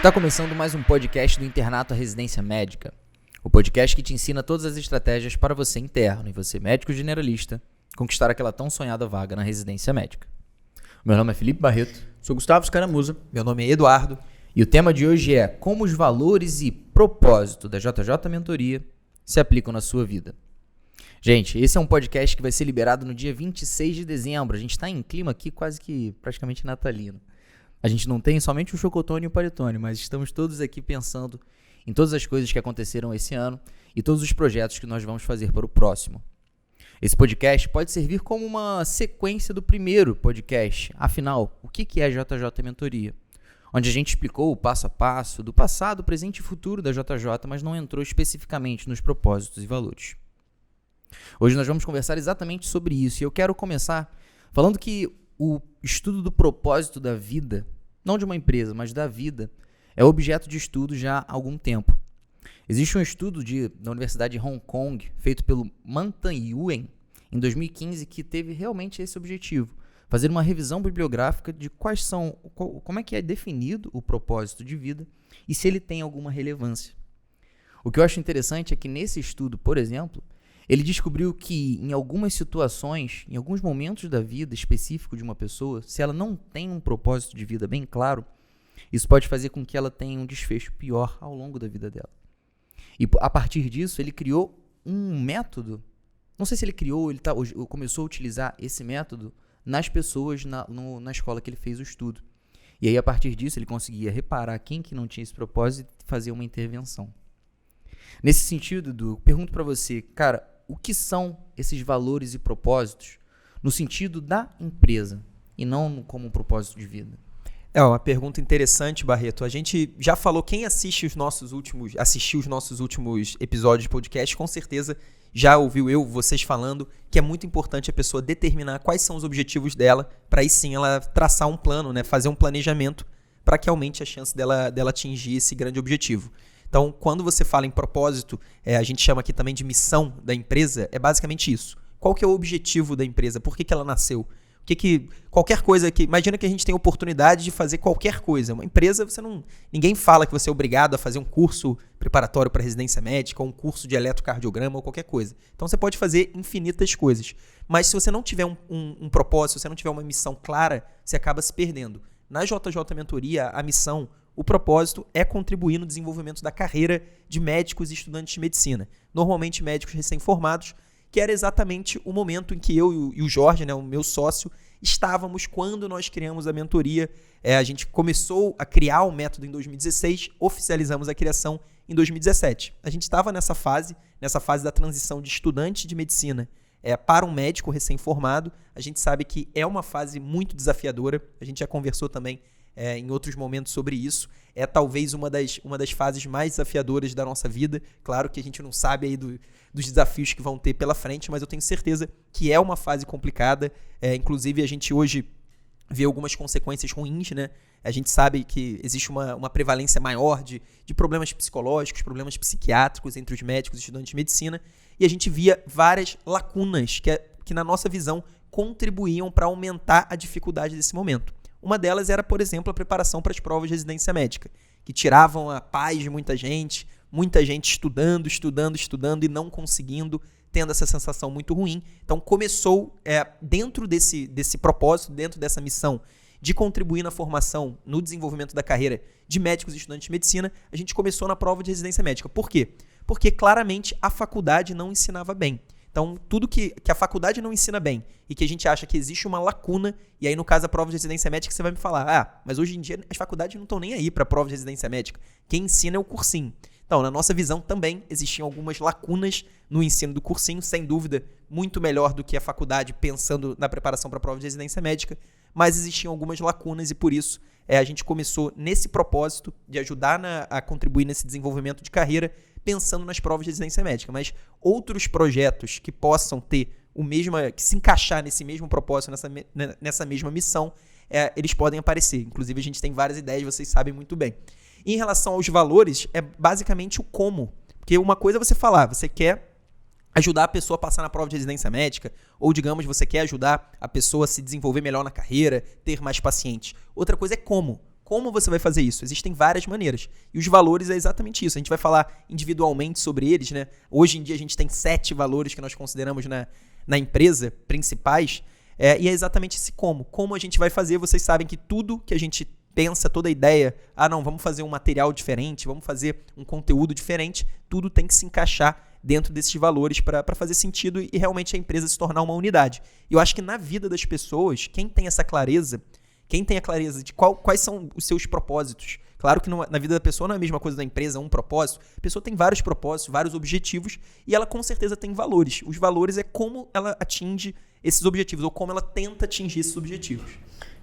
Está começando mais um podcast do Internato à Residência Médica. O podcast que te ensina todas as estratégias para você interno e você médico generalista conquistar aquela tão sonhada vaga na residência médica. Meu nome é Felipe Barreto. Sou Gustavo Scaramuza. Meu nome é Eduardo. E o tema de hoje é como os valores e propósito da JJ Mentoria se aplicam na sua vida. Gente, esse é um podcast que vai ser liberado no dia 26 de dezembro. A gente está em clima aqui quase que praticamente natalino. A gente não tem somente o chocotone e o panetone, mas estamos todos aqui pensando em todas as coisas que aconteceram esse ano e todos os projetos que nós vamos fazer para o próximo. Esse podcast pode servir como uma sequência do primeiro podcast. Afinal, o que é a JJ Mentoria? Onde a gente explicou o passo a passo do passado, presente e futuro da JJ, mas não entrou especificamente nos propósitos e valores. Hoje nós vamos conversar exatamente sobre isso e eu quero começar falando que o estudo do propósito da vida, não de uma empresa, mas da vida, é objeto de estudo já há algum tempo. Existe um estudo da Universidade de Hong Kong, feito pelo Mantan Yuen, em 2015, que teve realmente esse objetivo, fazer uma revisão bibliográfica de como é que é definido o propósito de vida e se ele tem alguma relevância. O que eu acho interessante é que nesse estudo, por exemplo, ele descobriu que em algumas situações, em alguns momentos da vida específico de uma pessoa, se ela não tem um propósito de vida bem claro, isso pode fazer com que ela tenha um desfecho pior ao longo da vida dela. E a partir disso, ele criou um método, não sei se ele criou, ele começou a utilizar esse método nas pessoas na escola que ele fez o estudo. E aí, a partir disso, ele conseguia reparar quem que não tinha esse propósito e fazer uma intervenção. Nesse sentido, Edu, pergunto para você, cara, o que são esses valores e propósitos no sentido da empresa e não como um propósito de vida? É uma pergunta interessante, Barreto. A gente já falou, quem assistiu os nossos últimos episódios de podcast, com certeza já ouviu vocês falando que é muito importante a pessoa determinar quais são os objetivos dela, para aí sim ela traçar um plano, né, fazer um planejamento para que aumente a chance dela atingir esse grande objetivo. Então, quando você fala em propósito, a gente chama aqui também de missão da empresa, é basicamente isso. Qual que é o objetivo da empresa? Por que ela nasceu? Qualquer coisa que... Imagina que a gente tem a oportunidade de fazer qualquer coisa. Uma empresa, ninguém fala que você é obrigado a fazer um curso preparatório para residência médica, ou um curso de eletrocardiograma, ou qualquer coisa. Então, você pode fazer infinitas coisas. Mas se você não tiver um propósito, se você não tiver uma missão clara, você acaba se perdendo. Na JJ Mentoria, a missão... O propósito é contribuir no desenvolvimento da carreira de médicos e estudantes de medicina, normalmente médicos recém-formados, que era exatamente o momento em que eu e o Jorge, né, o meu sócio, estávamos quando nós criamos a mentoria. A gente começou a criar o método em 2016, oficializamos a criação em 2017. A gente estava nessa fase da transição de estudante de medicina para um médico recém-formado. A gente sabe que é uma fase muito desafiadora, a gente já conversou também em outros momentos sobre isso. É talvez uma das fases mais desafiadoras da nossa vida. Claro que a gente não sabe aí dos desafios que vão ter pela frente, mas eu tenho certeza que é uma fase complicada. Inclusive, a gente hoje vê algumas consequências ruins, né? A gente sabe que existe uma prevalência maior de problemas psicológicos, problemas psiquiátricos entre os médicos e estudantes de medicina, e a gente via várias lacunas que na nossa visão, contribuíam para aumentar a dificuldade desse momento. Uma delas era, por exemplo, a preparação para as provas de residência médica, que tiravam a paz de muita gente estudando e não conseguindo, tendo essa sensação muito ruim. Então começou, dentro desse propósito, dentro dessa missão de contribuir na formação, no desenvolvimento da carreira de médicos e estudantes de medicina, a gente começou na prova de residência médica. Por quê? Porque claramente a faculdade não ensinava bem. Então, tudo que a faculdade não ensina bem e que a gente acha que existe uma lacuna, e aí no caso a prova de residência médica você vai me falar, mas hoje em dia as faculdades não estão nem aí para a prova de residência médica. Quem ensina é o cursinho. Então, na nossa visão também existiam algumas lacunas no ensino do cursinho, sem dúvida, muito melhor do que a faculdade pensando na preparação para a prova de residência médica, mas existiam algumas lacunas e por isso a gente começou nesse propósito de ajudar a contribuir nesse desenvolvimento de carreira, pensando nas provas de residência médica, mas outros projetos que possam ter que se encaixar nesse mesmo propósito, nessa mesma missão, eles podem aparecer. Inclusive, a gente tem várias ideias, vocês sabem muito bem. Em relação aos valores, é basicamente o como. Porque uma coisa é você falar, você quer ajudar a pessoa a passar na prova de residência médica, ou, digamos, você quer ajudar a pessoa a se desenvolver melhor na carreira, ter mais pacientes. Outra coisa é como. Como você vai fazer isso? Existem várias maneiras. E os valores é exatamente isso. A gente vai falar individualmente sobre eles, né? Hoje em dia a gente tem 7 valores que nós consideramos na empresa principais. E é exatamente esse como. Como a gente vai fazer, vocês sabem que tudo que a gente pensa, toda a ideia, vamos fazer um material diferente, vamos fazer um conteúdo diferente, tudo tem que se encaixar dentro desses valores para fazer sentido e realmente a empresa se tornar uma unidade. E eu acho que na vida das pessoas, quem tem essa clareza, quem tem a clareza de quais são os seus propósitos. Claro que na vida da pessoa não é a mesma coisa da empresa, um propósito. A pessoa tem vários propósitos, vários objetivos e ela com certeza tem valores. Os valores é como ela atinge esses objetivos ou como ela tenta atingir esses objetivos.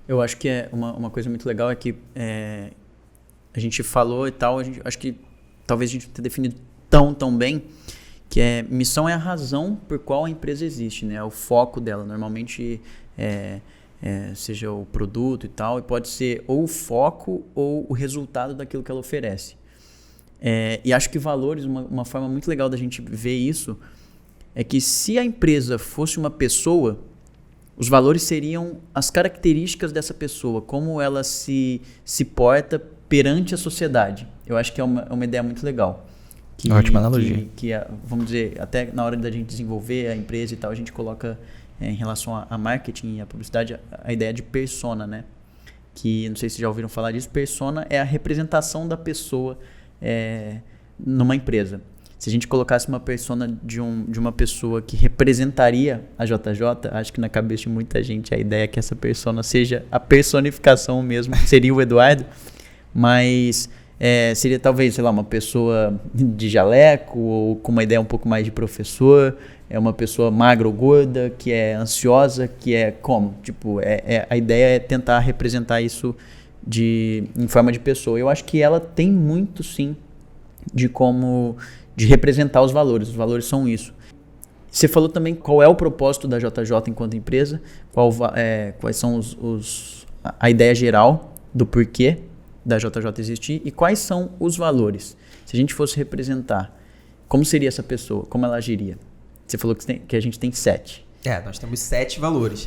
Eu acho que uma coisa muito legal é que a gente falou e tal, acho que talvez a gente tenha definido tão bem que missão é a razão por qual a empresa existe, né? É o foco dela. Normalmente seja o produto e tal, e pode ser ou o foco ou o resultado daquilo que ela oferece. E acho que valores, uma forma muito legal da gente ver isso, é que se a empresa fosse uma pessoa, os valores seriam as características dessa pessoa, como ela se porta perante a sociedade. Eu acho que é uma ideia muito legal. Ótima analogia. Vamos dizer, até na hora da gente desenvolver a empresa e tal, a gente coloca em relação a marketing e a publicidade a ideia de persona, né? Que, não sei se já ouviram falar disso, persona é a representação da pessoa numa empresa. Se a gente colocasse uma persona de uma pessoa que representaria a JJ, acho que na cabeça de muita gente a ideia é que essa persona seja a personificação mesmo, seria o Eduardo, mas seria talvez, sei lá, uma pessoa de jaleco ou com uma ideia um pouco mais de professor, uma pessoa magra ou gorda, que é ansiosa, que é como? Tipo, a ideia é tentar representar isso em forma de pessoa. Eu acho que ela tem muito, sim, de representar os valores. Os valores são isso. Você falou também qual é o propósito da JJ enquanto empresa, quais são a ideia geral do porquê da JJ existir e quais são os valores. Se a gente fosse representar, como seria essa pessoa? Como ela agiria? Você falou que a gente tem 7. Nós temos 7 valores.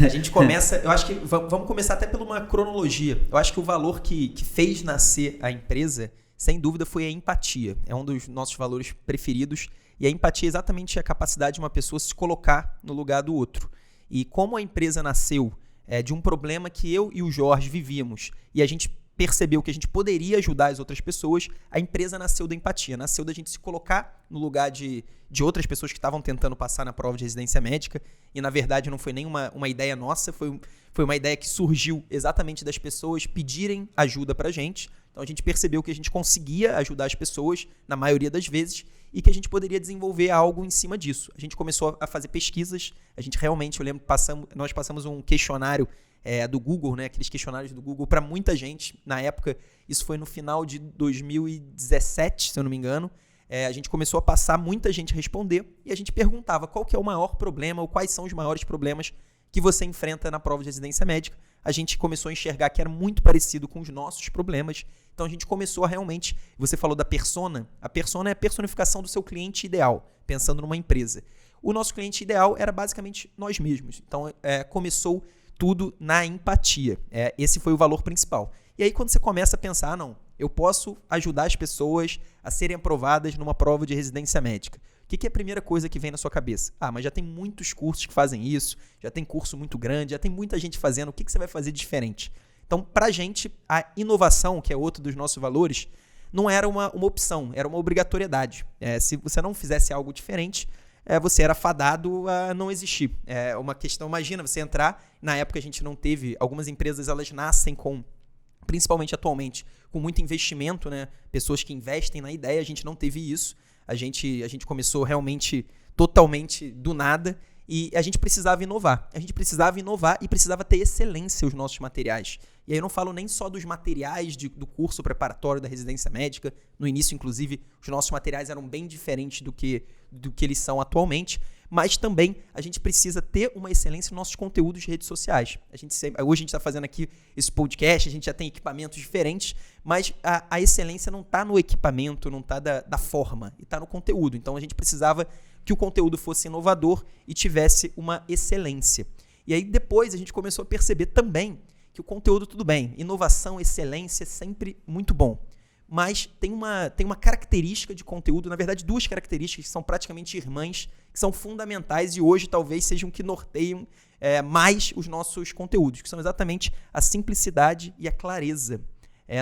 A gente começa, eu acho que vamos começar até por uma cronologia. Eu acho que o valor que fez nascer a empresa, sem dúvida, foi a empatia. É um dos nossos valores preferidos. E a empatia é exatamente a capacidade de uma pessoa se colocar no lugar do outro. E como a empresa nasceu de um problema que eu e o Jorge vivíamos, e a gente percebeu que a gente poderia ajudar as outras pessoas, a empresa nasceu da empatia, nasceu da gente se colocar no lugar de outras pessoas que estavam tentando passar na prova de residência médica, e na verdade não foi nem uma ideia nossa, foi uma ideia que surgiu exatamente das pessoas pedirem ajuda pra gente. Então a gente percebeu que a gente conseguia ajudar as pessoas, na maioria das vezes, e que a gente poderia desenvolver algo em cima disso. A gente começou a fazer pesquisas, a gente realmente, eu lembro, nós passamos um questionário do Google, né, aqueles questionários do Google para muita gente. Na época, isso foi no final de 2017, se eu não me engano. A gente começou a passar, muita gente responder, e a gente perguntava qual que é o maior problema, ou quais são os maiores problemas que você enfrenta na prova de residência médica. A gente começou a enxergar que era muito parecido com os nossos problemas. Então a gente começou a realmente, você falou da persona, a persona é a personificação do seu cliente ideal, pensando numa empresa. O nosso cliente ideal era basicamente nós mesmos. Então começou tudo na empatia. Esse foi o valor principal. E aí quando você começa a pensar, eu posso ajudar as pessoas a serem aprovadas numa prova de residência médica. O que é a primeira coisa que vem na sua cabeça? Mas já tem muitos cursos que fazem isso, já tem curso muito grande, já tem muita gente fazendo, o que você vai fazer diferente? Então, pra gente, a inovação, que é outro dos nossos valores, não era uma opção, era uma obrigatoriedade. Se você não fizesse algo diferente, você era fadado a não existir. É uma questão, imagina, você entrar, na época a gente não teve, algumas empresas elas nascem principalmente atualmente, com muito investimento, né? Pessoas que investem na ideia, a gente não teve isso. A gente começou realmente totalmente do nada e a gente precisava inovar. A gente precisava inovar e precisava ter excelência os nossos materiais. E aí eu não falo nem só dos materiais do curso preparatório da residência médica. No início, inclusive, os nossos materiais eram bem diferentes do que eles são atualmente. Mas também a gente precisa ter uma excelência nos nossos conteúdos de redes sociais. Hoje a gente está fazendo aqui esse podcast, a gente já tem equipamentos diferentes, mas a excelência não está no equipamento, não está da forma, e está no conteúdo. Então a gente precisava que o conteúdo fosse inovador e tivesse uma excelência. E aí depois a gente começou a perceber também que o conteúdo, tudo bem, inovação, excelência é sempre muito bom. Mas tem uma característica de conteúdo, na verdade 2 características que são praticamente irmãs, que são fundamentais e hoje talvez sejam que norteiam mais os nossos conteúdos, que são exatamente a simplicidade e a clareza.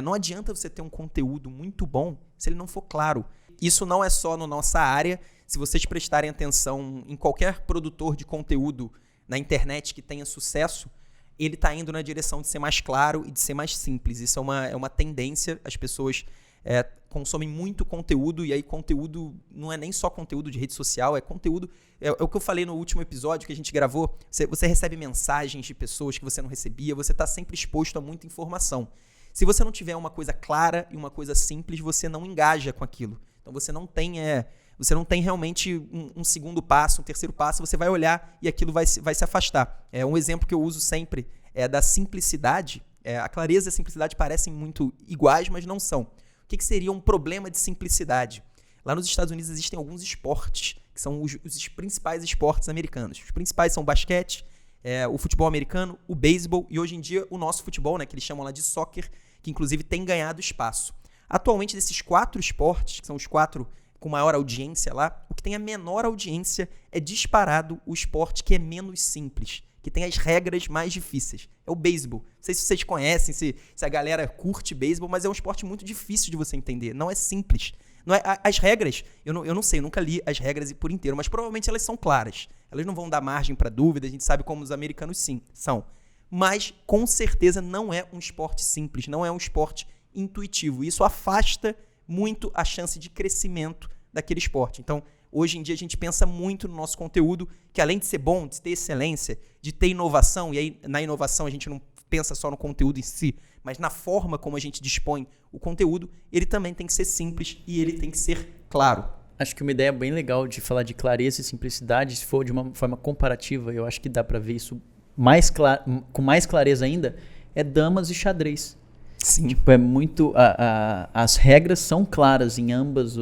Não adianta você ter um conteúdo muito bom se ele não for claro. Isso não é só na nossa área. Se vocês prestarem atenção em qualquer produtor de conteúdo na internet que tenha sucesso, ele está indo na direção de ser mais claro e de ser mais simples. Isso é uma tendência. As pessoas consomem muito conteúdo, e aí conteúdo não é nem só conteúdo de rede social, é conteúdo... É o que eu falei no último episódio que a gente gravou. Você recebe mensagens de pessoas que você não recebia, você está sempre exposto a muita informação. Se você não tiver uma coisa clara e uma coisa simples, você não engaja com aquilo. Então você não tem realmente um segundo passo, um terceiro passo, você vai olhar e aquilo vai se afastar. Um exemplo que eu uso sempre é da simplicidade. A clareza e a simplicidade parecem muito iguais, mas não são. O que seria um problema de simplicidade? Lá nos Estados Unidos existem alguns esportes, que são os principais esportes americanos. Os principais são o basquete, o futebol americano, o beisebol e hoje em dia o nosso futebol, né, que eles chamam lá de soccer, que inclusive tem ganhado espaço. Atualmente, desses 4 esportes, que são os 4 com maior audiência lá, o que tem a menor audiência é disparado o esporte que é menos simples, que tem as regras mais difíceis. É o beisebol. Não sei se vocês conhecem, se a galera curte beisebol, mas é um esporte muito difícil de você entender. Não é simples. Não é, as regras, eu não sei, eu nunca li as regras por inteiro, mas provavelmente elas são claras. Elas não vão dar margem para dúvida, a gente sabe como os americanos sim são. Mas, com certeza, não é um esporte simples, não é um esporte intuitivo. Isso afasta muito a chance de crescimento daquele esporte. Então, hoje em dia, a gente pensa muito no nosso conteúdo, que além de ser bom, de ter excelência, de ter inovação, e aí na inovação a gente não pensa só no conteúdo em si, mas na forma como a gente dispõe o conteúdo, ele também tem que ser simples e ele tem que ser claro. Acho que uma ideia bem legal de falar de clareza e simplicidade, se for de uma forma comparativa, eu acho que dá para ver isso com mais clareza ainda, é damas e xadrez. Sim. Tipo, é muito... as regras são claras em ambos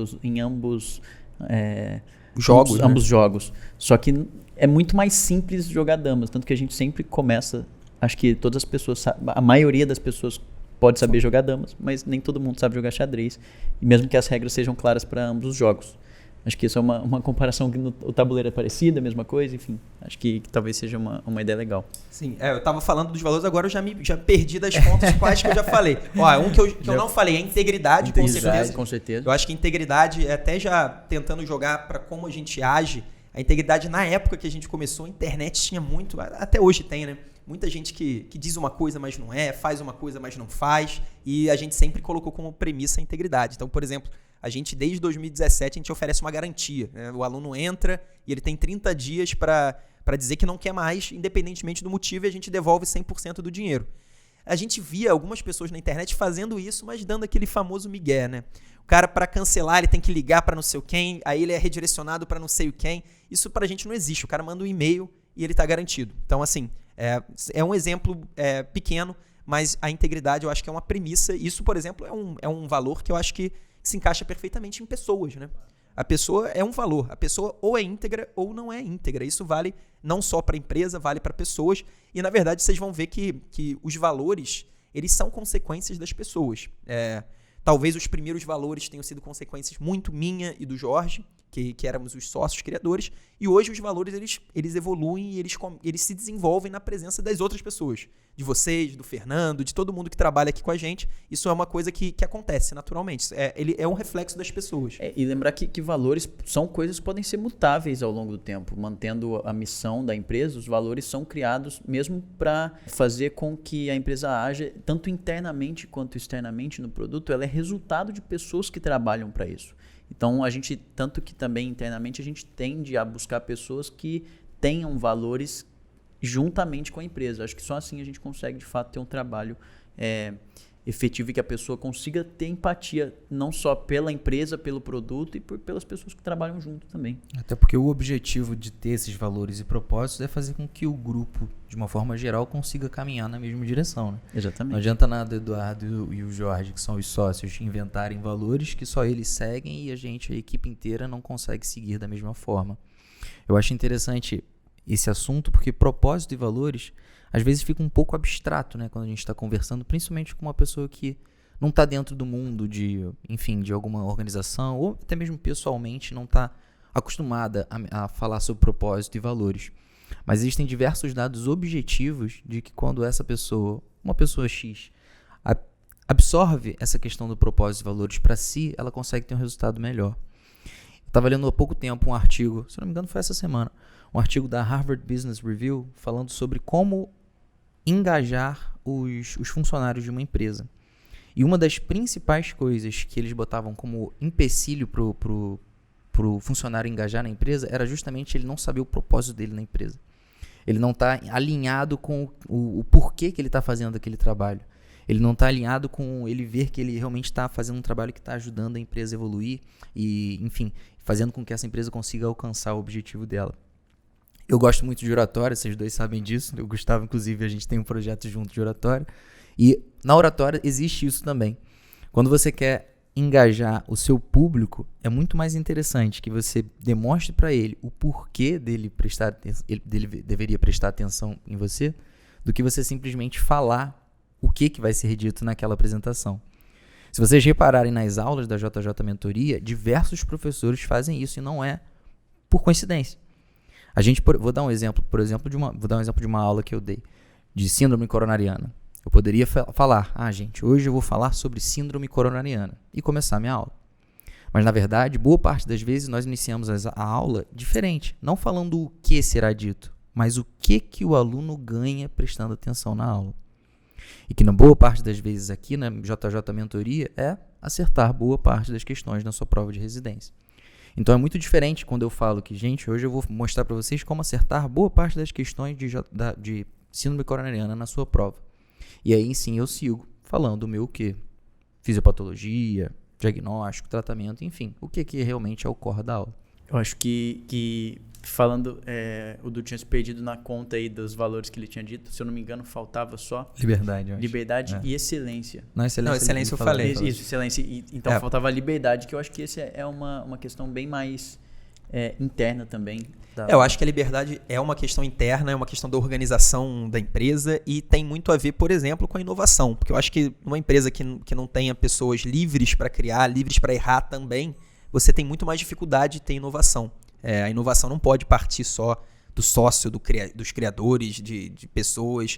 jogos, né? Ambos jogos. Só que é muito mais simples jogar damas. Tanto que a gente sempre começa... Acho que todas as pessoas... A maioria das pessoas pode saber jogar damas, mas nem todo mundo sabe jogar xadrez. E mesmo que as regras sejam claras para ambos os jogos. Acho que isso é uma comparação que o tabuleiro é parecido, a mesma coisa, enfim. Acho que talvez seja uma ideia legal. Sim, eu tava falando dos valores, agora eu já perdi das contas quais que eu já falei. Um que eu não falei é integridade, com certeza. Eu acho que integridade, até já tentando jogar para como a gente age, a integridade na época que a gente começou, a internet tinha muito, até hoje tem, né? Muita gente que diz uma coisa, mas não faz uma coisa, mas não faz, e a gente sempre colocou como premissa a integridade. Então, por exemplo, a gente, desde 2017, a gente oferece uma garantia, né? O aluno entra e ele tem 30 dias para dizer que não quer mais, independentemente do motivo, e a gente devolve 100% do dinheiro. A gente via algumas pessoas na internet fazendo isso, mas dando aquele famoso migué, né? O cara, para cancelar, ele tem que ligar para não sei quem, aí ele é redirecionado para não sei quem. Isso pra gente não existe. O cara manda um e-mail e ele tá garantido. Então, assim, é um exemplo pequeno, mas a integridade eu acho que é uma premissa. Isso, por exemplo, é um valor que eu acho que se encaixa perfeitamente em pessoas, né? A pessoa é um valor. A pessoa ou é íntegra ou não é íntegra. Isso vale não só para a empresa, vale para pessoas. E, na verdade, vocês vão ver que os valores, eles são consequências das pessoas. Talvez os primeiros valores tenham sido consequências muito minha e do Jorge, que éramos os sócios criadores, e hoje os valores eles evoluem e eles se desenvolvem na presença das outras pessoas, de vocês, do Fernando, de todo mundo que trabalha aqui com a gente. Isso é uma coisa que acontece naturalmente, ele é um reflexo das pessoas. E lembrar que valores são coisas que podem ser mutáveis ao longo do tempo, mantendo a missão da empresa. Os valores são criados mesmo para fazer com que a empresa haja tanto internamente quanto externamente no produto. Ela é resultado de pessoas que trabalham para isso. Então, tanto que também internamente a gente tende a buscar pessoas que tenham valores juntamente com a empresa. Acho que só assim a gente consegue, de fato, ter um trabalho efetivo e que a pessoa consiga ter empatia, não só pela empresa, pelo produto e pelas pessoas que trabalham junto também. Até porque o objetivo de ter esses valores e propósitos é fazer com que o grupo, de uma forma geral, consiga caminhar na mesma direção, né? Exatamente. Não adianta nada o Eduardo e o Jorge, que são os sócios, inventarem valores que só eles seguem e a equipe inteira, não consegue seguir da mesma forma. Eu acho interessante esse assunto, porque propósito e valores às vezes fica um pouco abstrato, né, quando a gente está conversando, principalmente com uma pessoa que não está dentro do mundo de alguma organização, ou até mesmo pessoalmente não está acostumada a falar sobre propósito e valores. Mas existem diversos dados objetivos de que quando uma pessoa X, absorve essa questão do propósito e valores para si, ela consegue ter um resultado melhor. Eu estava lendo há pouco tempo um artigo, se não me engano foi essa semana, um artigo da Harvard Business Review falando sobre como engajar os funcionários de uma empresa. E uma das principais coisas que eles botavam como empecilho pro funcionário engajar na empresa era justamente ele não saber o propósito dele na empresa. Ele não está alinhado com o porquê que ele está fazendo aquele trabalho. Ele não está alinhado com ele ver que ele realmente está fazendo um trabalho que está ajudando a empresa a evoluir e, enfim, fazendo com que essa empresa consiga alcançar o objetivo dela. Eu gosto muito de oratória, vocês dois sabem disso. Eu, Gustavo, inclusive, a gente tem um projeto junto de oratória. E na oratória existe isso também. Quando você quer engajar o seu público, é muito mais interessante que você demonstre para ele o porquê dele deveria prestar atenção em você, do que você simplesmente falar o que vai ser dito naquela apresentação. Se vocês repararem nas aulas da JJ Mentoria, diversos professores fazem isso e não é por coincidência. Vou dar um exemplo de uma aula que eu dei de síndrome coronariana. Eu poderia falar, gente, hoje eu vou falar sobre síndrome coronariana e começar a minha aula. Mas, na verdade, boa parte das vezes nós iniciamos a aula diferente, não falando o que será dito, mas o que o aluno ganha prestando atenção na aula. E que, na boa parte das vezes aqui na JJ Mentoria, é acertar boa parte das questões na sua prova de residência. Então, é muito diferente quando eu falo que, gente, hoje eu vou mostrar para vocês como acertar boa parte das questões de síndrome coronariana na sua prova. E aí sim eu sigo falando o meu o quê? Fisiopatologia, diagnóstico, tratamento, enfim, o que realmente é o core da aula. Eu acho que falando, o Du tinha se perdido na conta aí dos valores que ele tinha dito, se eu não me engano, faltava só liberdade, eu acho. Liberdade e excelência. Não, excelência eu falei. Isso, excelência. Então faltava liberdade, que eu acho que esse é uma questão bem mais interna também. Eu acho que a liberdade é uma questão interna, é uma questão da organização da empresa e tem muito a ver, por exemplo, com a inovação. Porque eu acho que uma empresa que não tenha pessoas livres para criar, livres para errar também, você tem muito mais dificuldade de ter inovação. A inovação não pode partir só do sócio, dos criadores, de pessoas.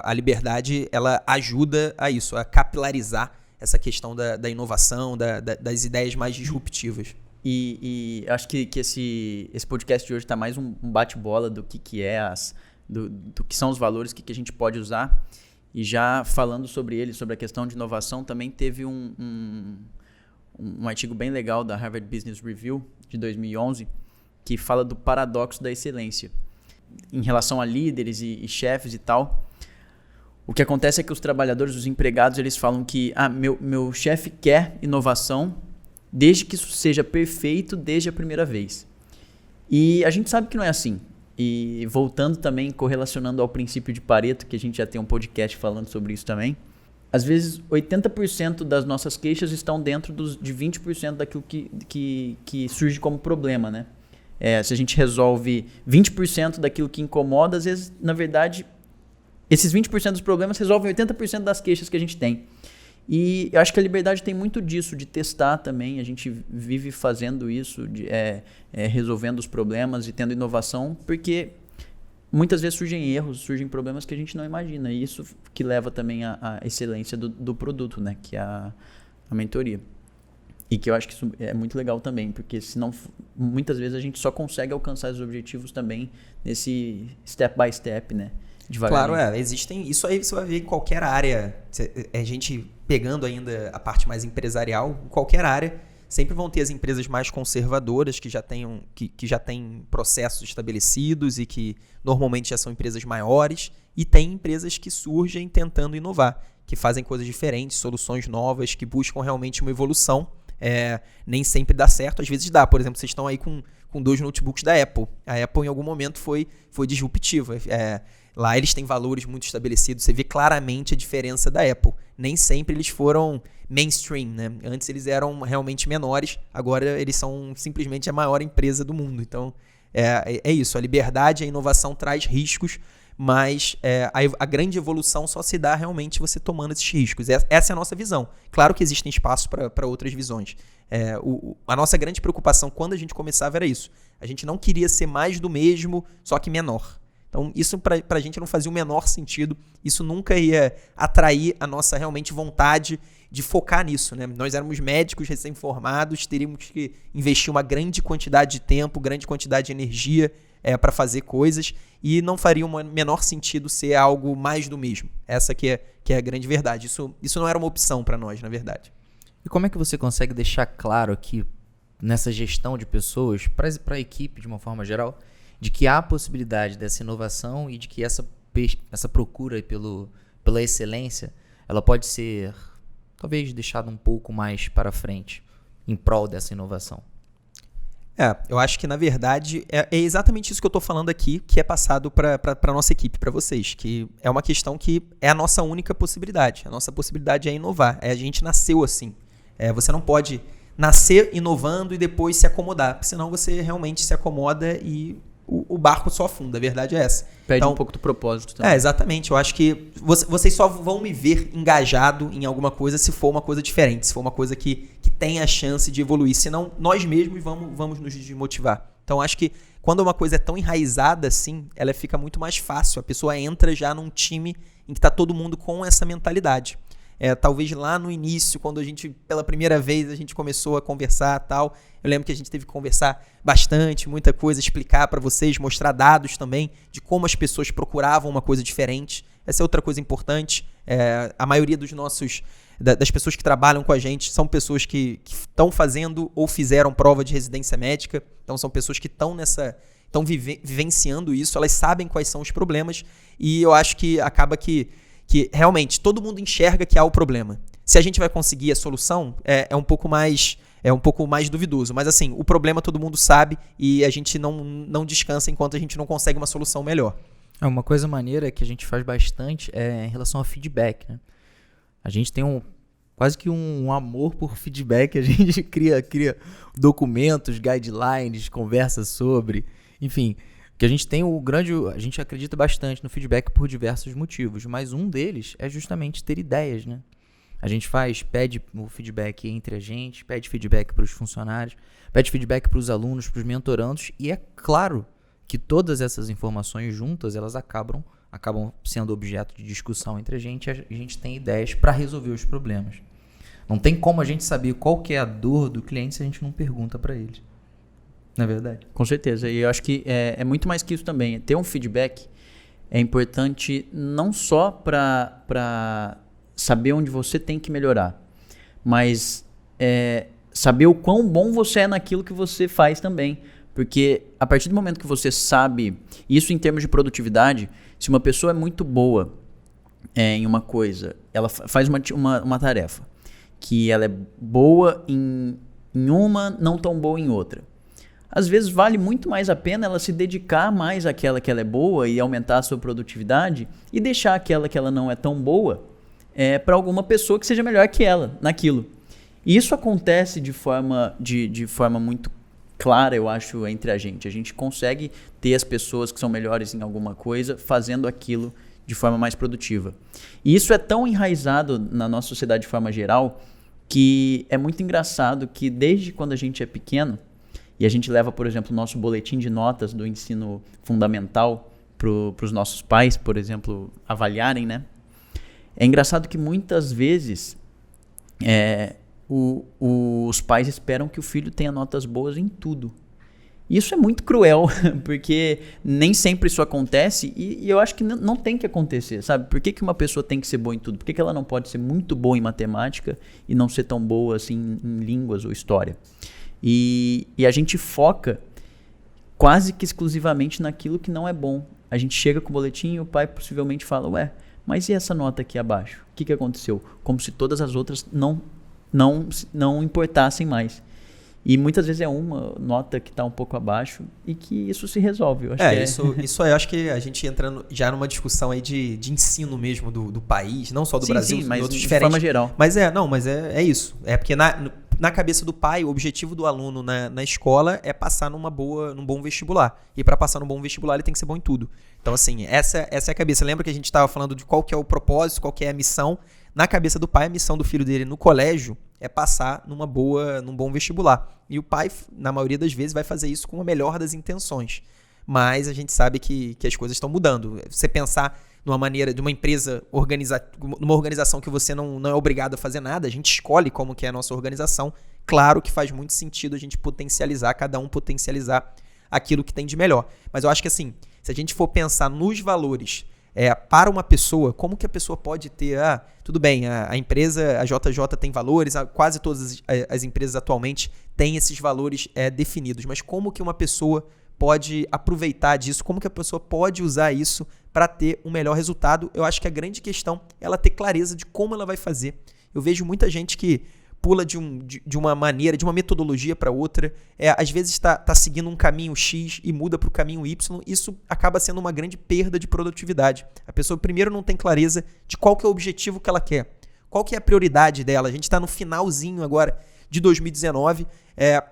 A liberdade, ela ajuda a isso, a capilarizar essa questão da inovação, das ideias mais disruptivas. E acho que esse podcast de hoje está mais um bate-bola do que do que são os valores, que a gente pode usar. E já falando sobre ele, sobre a questão de inovação, também teve um artigo bem legal da Harvard Business Review de 2011 que fala do paradoxo da excelência. Em relação a líderes e chefes e tal, o que acontece é que os trabalhadores, os empregados, eles falam que meu chefe quer inovação desde que isso seja perfeito desde a primeira vez. E a gente sabe que não é assim. E voltando também, correlacionando ao princípio de Pareto, que a gente já tem um podcast falando sobre isso também, às vezes 80% das nossas queixas estão dentro de 20% daquilo que surge como problema, né? Se a gente resolve 20% daquilo que incomoda, às vezes, na verdade, esses 20% dos problemas resolvem 80% das queixas que a gente tem. E eu acho que a liberdade tem muito disso, de testar também. A gente vive fazendo isso, resolvendo os problemas e tendo inovação, porque muitas vezes surgem erros, surgem problemas que a gente não imagina. E isso que leva também à excelência do produto, né? Que é a mentoria. E que eu acho que isso é muito legal também, porque senão muitas vezes a gente só consegue alcançar os objetivos também nesse step by step, né? Claro, existem. Isso aí você vai ver em qualquer área. A gente pegando ainda a parte mais empresarial, em qualquer área, sempre vão ter as empresas mais conservadoras que já têm processos estabelecidos e que normalmente já são empresas maiores, e tem empresas que surgem tentando inovar, que fazem coisas diferentes, soluções novas, que buscam realmente uma evolução. Nem sempre dá certo, às vezes dá. Por exemplo, vocês estão aí com 2 notebooks da Apple. A Apple em algum momento foi disruptiva. Lá eles têm valores muito estabelecidos, você vê claramente a diferença da Apple. Nem sempre eles foram mainstream, né? Antes eles eram realmente menores, agora eles são simplesmente a maior empresa do mundo. Então, É isso, a liberdade, a inovação traz riscos, mas a grande evolução só se dá realmente você tomando esses riscos. Essa é a nossa visão. Claro que existem espaço para outras visões. A nossa grande preocupação quando a gente começava era isso. A gente não queria ser mais do mesmo, só que menor. Então, isso pra gente não fazia o menor sentido. Isso nunca ia atrair a nossa realmente vontade de focar nisso, né? Nós éramos médicos recém-formados, teríamos que investir uma grande quantidade de tempo, grande quantidade de energia para fazer coisas, e não faria o menor sentido ser algo mais do mesmo. Essa que é a grande verdade. Isso não era uma opção para nós, na verdade. E como é que você consegue deixar claro aqui, nessa gestão de pessoas, para a equipe de uma forma geral, de que há a possibilidade dessa inovação e de que essa procura pela excelência, ela pode ser, talvez, deixada um pouco mais para frente, em prol dessa inovação? Eu acho que, na verdade, é exatamente isso que eu estou falando aqui, que é passado para a nossa equipe, para vocês, que é uma questão que é a nossa única possibilidade. A nossa possibilidade é inovar. A gente nasceu assim. Você não pode nascer inovando e depois se acomodar, porque senão você realmente se acomoda e o barco só afunda. A verdade é essa. Perde um pouco do propósito também. Exatamente. Eu acho que vocês só vão me ver engajado em alguma coisa se for uma coisa diferente, se for uma coisa que tem a chance de evoluir. Senão, nós mesmos vamos nos desmotivar. Então, acho que quando uma coisa é tão enraizada assim, ela fica muito mais fácil. A pessoa entra já num time em que está todo mundo com essa mentalidade. Talvez lá no início, quando a gente, pela primeira vez, a gente começou a conversar e tal, eu lembro que a gente teve que conversar bastante, muita coisa, explicar para vocês, mostrar dados também de como as pessoas procuravam uma coisa diferente. Essa é outra coisa importante. A maioria das pessoas que trabalham com a gente são pessoas que estão fazendo ou fizeram prova de residência médica. Então, são pessoas que estão vivenciando isso, elas sabem quais são os problemas, e eu acho que acaba que realmente todo mundo enxerga que há o problema. Se a gente vai conseguir a solução, é um pouco mais duvidoso. Mas assim, o problema todo mundo sabe e a gente não descansa enquanto a gente não consegue uma solução melhor. Uma coisa maneira que a gente faz bastante é em relação ao feedback, né? A gente tem quase que um amor por feedback. A gente cria documentos, guidelines, conversa sobre, enfim... Que a gente tem a gente acredita bastante no feedback por diversos motivos, mas um deles é justamente ter ideias, né? A gente pede o feedback entre a gente, pede feedback para os funcionários, pede feedback para os alunos, para os mentorandos, e é claro que todas essas informações juntas, elas acabam sendo objeto de discussão entre a gente tem ideias para resolver os problemas. Não tem como a gente saber qual que é a dor do cliente se a gente não pergunta para eles. Não é verdade? Com certeza. E eu acho que é muito mais que isso também. Ter um feedback é importante não só para saber onde você tem que melhorar, mas saber o quão bom você é naquilo que você faz também. Porque a partir do momento que você sabe, isso em termos de produtividade, se uma pessoa é muito boa em uma coisa, ela faz uma tarefa, que ela é boa em uma, não tão boa em outra. Às vezes vale muito mais a pena ela se dedicar mais àquela que ela é boa e aumentar a sua produtividade e deixar aquela que ela não é tão boa para alguma pessoa que seja melhor que ela naquilo. E isso acontece de forma muito clara, eu acho, entre a gente. A gente consegue ter as pessoas que são melhores em alguma coisa fazendo aquilo de forma mais produtiva. E isso é tão enraizado na nossa sociedade de forma geral que é muito engraçado que desde quando a gente é pequeno, e a gente leva, por exemplo, o nosso boletim de notas do ensino fundamental para os nossos pais, por exemplo, avaliarem, né? É engraçado que muitas vezes os pais esperam que o filho tenha notas boas em tudo. Isso é muito cruel, porque nem sempre isso acontece e eu acho que não tem que acontecer, sabe? Por que uma pessoa tem que ser boa em tudo? Por que ela não pode ser muito boa em matemática e não ser tão boa assim em línguas ou história? E a gente foca quase que exclusivamente naquilo que não é bom. A gente chega com o boletim e o pai possivelmente fala, mas e essa nota aqui abaixo? O que aconteceu? Como se todas as outras não importassem mais. E muitas vezes é uma nota que está um pouco abaixo e que isso se resolve. Eu acho isso aí, eu acho que a gente entra já numa discussão aí de ensino mesmo do país, não só do Brasil, mas outros de diferentes. forma geral. Mas é isso. É porque na cabeça do pai, o objetivo do aluno na escola é passar num bom vestibular. E para passar num bom vestibular, ele tem que ser bom em tudo. Então, assim, essa é a cabeça. Lembra que a gente estava falando de qual que é o propósito, qual que é a missão? Na cabeça do pai, a missão do filho dele no colégio é passar num bom vestibular. E o pai, na maioria das vezes, vai fazer isso com a melhor das intenções. Mas a gente sabe que as coisas estão mudando. Você pensar numa maneira de uma empresa, numa organização que você não é obrigado a fazer nada, a gente escolhe como que é a nossa organização. Claro que faz muito sentido a gente potencializar, cada um potencializar aquilo que tem de melhor. Mas eu acho que assim, se a gente for pensar nos valores para uma pessoa, como que a pessoa pode ter, tudo bem, a empresa, a JJ tem valores, quase todas as empresas atualmente têm esses valores definidos, mas como que uma pessoa pode aproveitar disso, como que a pessoa pode usar isso para ter um melhor resultado? Eu acho que a grande questão é ela ter clareza de como ela vai fazer. Eu vejo muita gente que pula de uma maneira, de uma metodologia para outra, às vezes está seguindo um caminho X e muda para o caminho Y, isso acaba sendo uma grande perda de produtividade. A pessoa primeiro não tem clareza de qual que é o objetivo que ela quer, qual que é a prioridade dela. A gente está no finalzinho agora de 2019,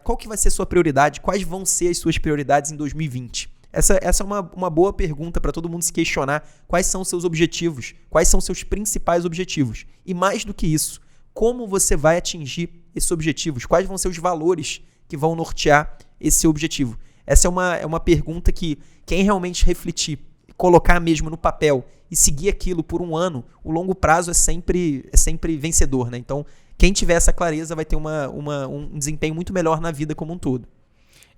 qual que vai ser a sua prioridade, quais vão ser as suas prioridades em 2020? Essa é uma boa pergunta para todo mundo se questionar. Quais são os seus objetivos? Quais são os seus principais objetivos? E mais do que isso, como você vai atingir esses objetivos? Quais vão ser os valores que vão nortear esse objetivo? Essa é uma pergunta que quem realmente refletir, colocar mesmo no papel e seguir aquilo por um ano, o longo prazo é sempre vencedor, né? Então, quem tiver essa clareza vai ter um desempenho muito melhor na vida como um todo.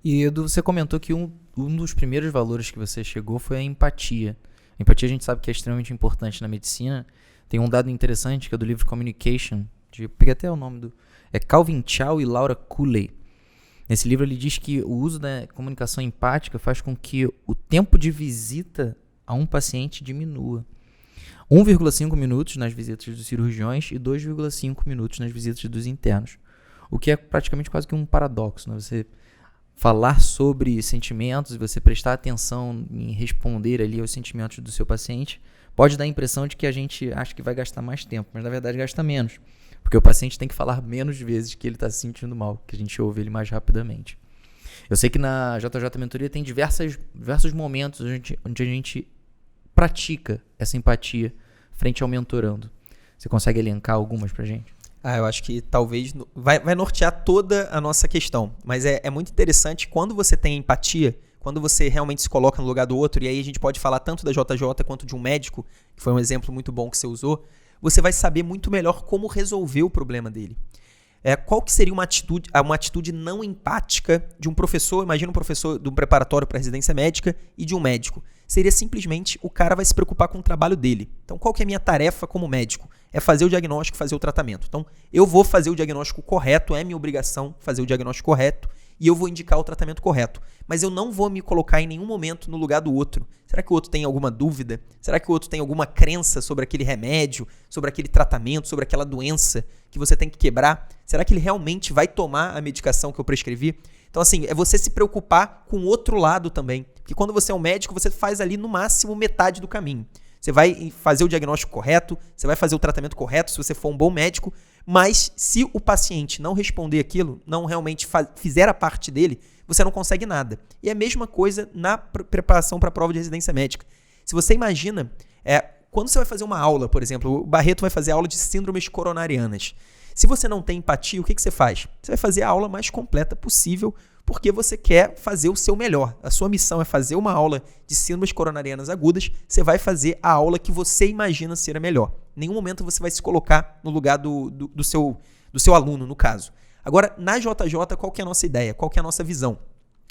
E Edu, você comentou que um dos primeiros valores que você chegou foi a empatia. A empatia a gente sabe que é extremamente importante na medicina. Tem um dado interessante que é do livro Communication, peguei até o nome Calvin Chau e Laura Cooley. Nesse livro ele diz que o uso da comunicação empática faz com que o tempo de visita a um paciente diminua. 1,5 minutos nas visitas dos cirurgiões e 2,5 minutos nas visitas dos internos. O que é praticamente quase que um paradoxo, né? Você falar sobre sentimentos e você prestar atenção em responder ali aos sentimentos do seu paciente pode dar a impressão de que a gente acha que vai gastar mais tempo, mas na verdade gasta menos. Porque o paciente tem que falar menos vezes que ele está se sentindo mal, que a gente ouve ele mais rapidamente. Eu sei que na JJ Mentoria tem diversos momentos onde a gente pratica essa empatia frente ao mentorando. Você consegue elencar algumas pra gente? Eu acho que talvez vai nortear toda a nossa questão. Mas é muito interessante quando você tem empatia, quando você realmente se coloca no lugar do outro, e aí a gente pode falar tanto da JJ quanto de um médico, que foi um exemplo muito bom que você usou, você vai saber muito melhor como resolver o problema dele. Qual que seria uma atitude não empática de um professor, imagina um professor de um preparatório para residência médica e de um médico. Seria simplesmente o cara vai se preocupar com o trabalho dele. Então, qual que é a minha tarefa como médico? É fazer o diagnóstico, fazer o tratamento. Então, eu vou fazer o diagnóstico correto, é minha obrigação fazer o diagnóstico correto e eu vou indicar o tratamento correto. Mas eu não vou me colocar em nenhum momento no lugar do outro. Será que o outro tem alguma dúvida? Será que o outro tem alguma crença sobre aquele remédio, sobre aquele tratamento, sobre aquela doença que você tem que quebrar? Será que ele realmente vai tomar a medicação que eu prescrevi? Então, assim, é você se preocupar com o outro lado também. Porque quando você é um médico, você faz ali no máximo metade do caminho. Você vai fazer o diagnóstico correto, você vai fazer o tratamento correto se você for um bom médico, mas se o paciente não responder aquilo, não realmente fizer a parte dele, você não consegue nada. E é a mesma coisa na preparação para a prova de residência médica. Se você imagina, quando você vai fazer uma aula, por exemplo, o Barreto vai fazer aula de síndromes coronarianas. Se você não tem empatia, o que você faz? Você vai fazer a aula mais completa possível, porque você quer fazer o seu melhor. A sua missão é fazer uma aula de síndromes coronarianas agudas, você vai fazer a aula que você imagina ser a melhor. Em nenhum momento você vai se colocar no lugar do seu aluno, no caso. Agora, na JJ, qual que é a nossa ideia? Qual que é a nossa visão?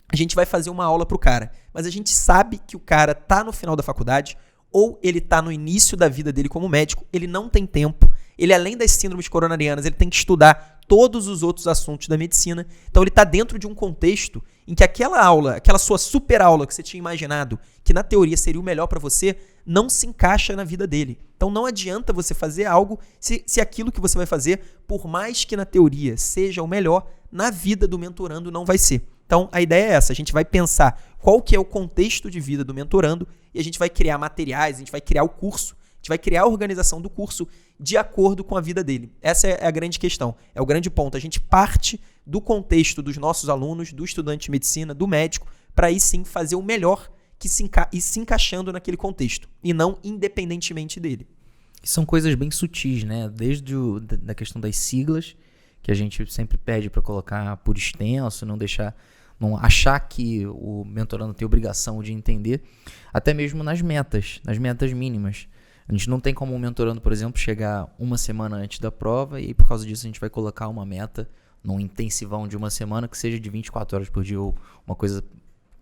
A gente vai fazer uma aula para o cara, mas a gente sabe que o cara está no final da faculdade ou ele está no início da vida dele como médico, ele não tem tempo, ele além das síndromes coronarianas, ele tem que estudar todos os outros assuntos da medicina, então ele está dentro de um contexto em que aquela aula, aquela sua super aula que você tinha imaginado, que na teoria seria o melhor para você, não se encaixa na vida dele. Então não adianta você fazer algo se aquilo que você vai fazer, por mais que na teoria seja o melhor, na vida do mentorando não vai ser. Então a ideia é essa, a gente vai pensar qual que é o contexto de vida do mentorando e a gente vai criar materiais, a gente vai criar o curso gente vai criar a organização do curso de acordo com a vida dele. Essa é a grande questão, é o grande ponto. A gente parte do contexto dos nossos alunos, do estudante de medicina, do médico, para aí sim fazer o melhor que se encaixando naquele contexto, e não independentemente dele. São coisas bem sutis, né? Desde da questão das siglas, que a gente sempre pede para colocar por extenso, não achar que o mentorando tem obrigação de entender, até mesmo nas metas mínimas. A gente não tem como o mentorando, por exemplo, chegar uma semana antes da prova e por causa disso a gente vai colocar uma meta num intensivão de uma semana que seja de 24 horas por dia ou uma coisa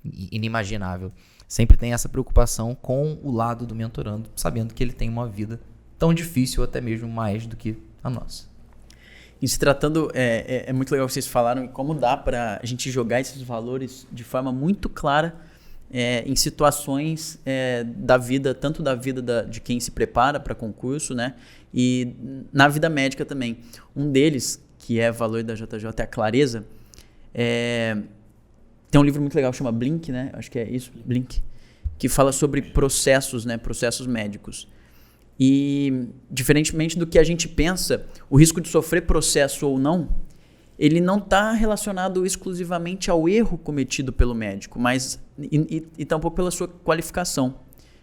inimaginável. Sempre tem essa preocupação com o lado do mentorando, sabendo que ele tem uma vida tão difícil ou até mesmo mais do que a nossa. E se tratando, é muito legal que vocês falaram, e como dá para a gente jogar esses valores de forma muito clara em situações da vida, tanto da vida de quem se prepara para concurso, né? E na vida médica também. Um deles, que é valor da JJ, é a clareza. Tem um livro muito legal que chama Blink, né? Acho que é isso, Blink, que fala sobre processos, né? Processos médicos. E, diferentemente do que a gente pensa, o risco de sofrer processo ou não, ele não está relacionado exclusivamente ao erro cometido pelo médico, mas e tampouco pela sua qualificação,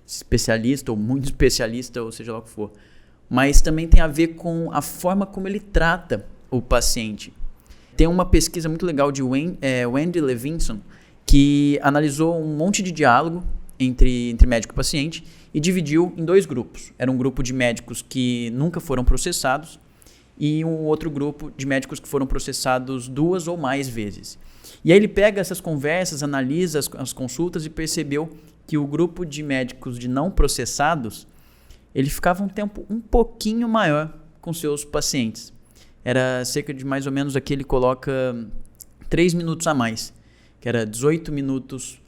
especialista ou muito especialista, ou seja lá o que for. Mas também tem a ver com a forma como ele trata o paciente. Tem uma pesquisa muito legal de Wendy Levinson, que analisou um monte de diálogo entre médico e paciente e dividiu em 2 grupos. Era um grupo de médicos que nunca foram processados e um outro grupo de médicos que foram processados 2 ou mais vezes. E aí ele pega essas conversas, analisa as consultas e percebeu que o grupo de médicos de não processados, ele ficava um tempo um pouquinho maior com seus pacientes. Era cerca de mais ou menos, aqui ele coloca 3 minutos a mais, que era 18 minutos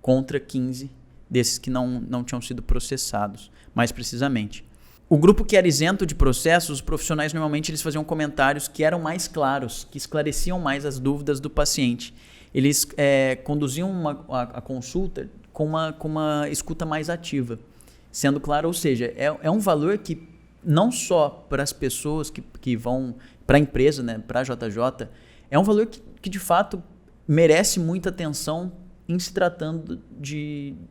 contra 15 desses que não tinham sido processados, mais precisamente. O grupo que era isento de processos, os profissionais normalmente eles faziam comentários que eram mais claros, que esclareciam mais as dúvidas do paciente. Eles conduziam a consulta com uma escuta mais ativa, sendo claro, ou seja, é um valor que não só para as pessoas que vão para a empresa, né, para a JJ, é um valor que de fato merece muita atenção em se tratando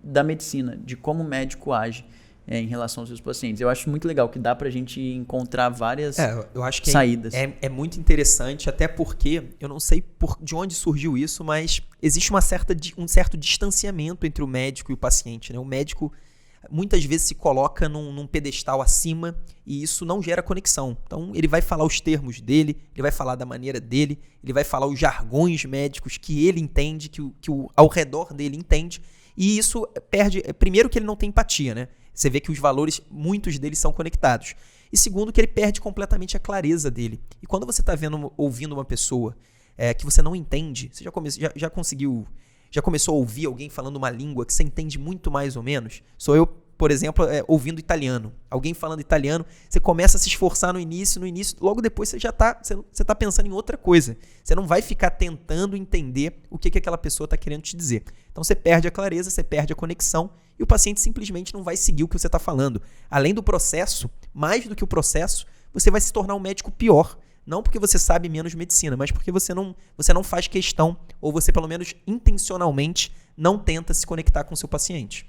da medicina, de como o médico age em relação aos seus pacientes. Eu acho muito legal que dá pra gente encontrar várias eu acho que saídas. É muito interessante, até porque, eu não sei de onde surgiu isso, mas existe um certo distanciamento entre o médico e o paciente, né? O médico muitas vezes se coloca num pedestal acima e isso não gera conexão. Então ele vai falar os termos dele, ele vai falar da maneira dele, ele vai falar os jargões médicos que ele entende, que o ao redor dele entende, e isso perde, primeiro que ele não tem empatia, né? Você vê que os valores, muitos deles são conectados. E segundo, que ele perde completamente a clareza dele. E quando você está ouvindo uma pessoa que você não entende, você já começou a ouvir alguém falando uma língua que você entende muito mais ou menos? Sou eu, por exemplo, ouvindo italiano. Alguém falando italiano, você começa a se esforçar no início, logo depois você tá pensando em outra coisa. Você não vai ficar tentando entender o que aquela pessoa está querendo te dizer. Então você perde a clareza, você perde a conexão e o paciente simplesmente não vai seguir o que você está falando. Além do processo, mais do que o processo, você vai se tornar um médico pior. Não porque você sabe menos medicina, mas porque você não faz questão, ou você pelo menos intencionalmente não tenta se conectar com o seu paciente.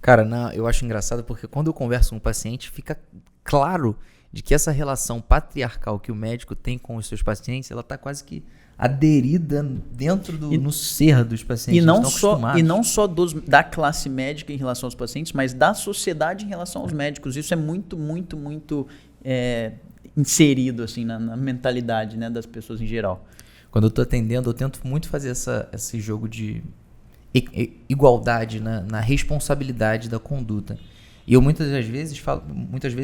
Cara, eu acho engraçado porque quando eu converso com o paciente, fica claro de que essa relação patriarcal que o médico tem com os seus pacientes, ela está quase que aderida dentro no ser dos pacientes. E não só da classe médica em relação aos pacientes, mas da sociedade em relação aos médicos. Isso é muito, muito, muito inserido assim, na mentalidade, né, das pessoas em geral. Quando eu estou atendendo, eu tento muito fazer esse jogo de igualdade na responsabilidade da conduta. E eu muitas vezes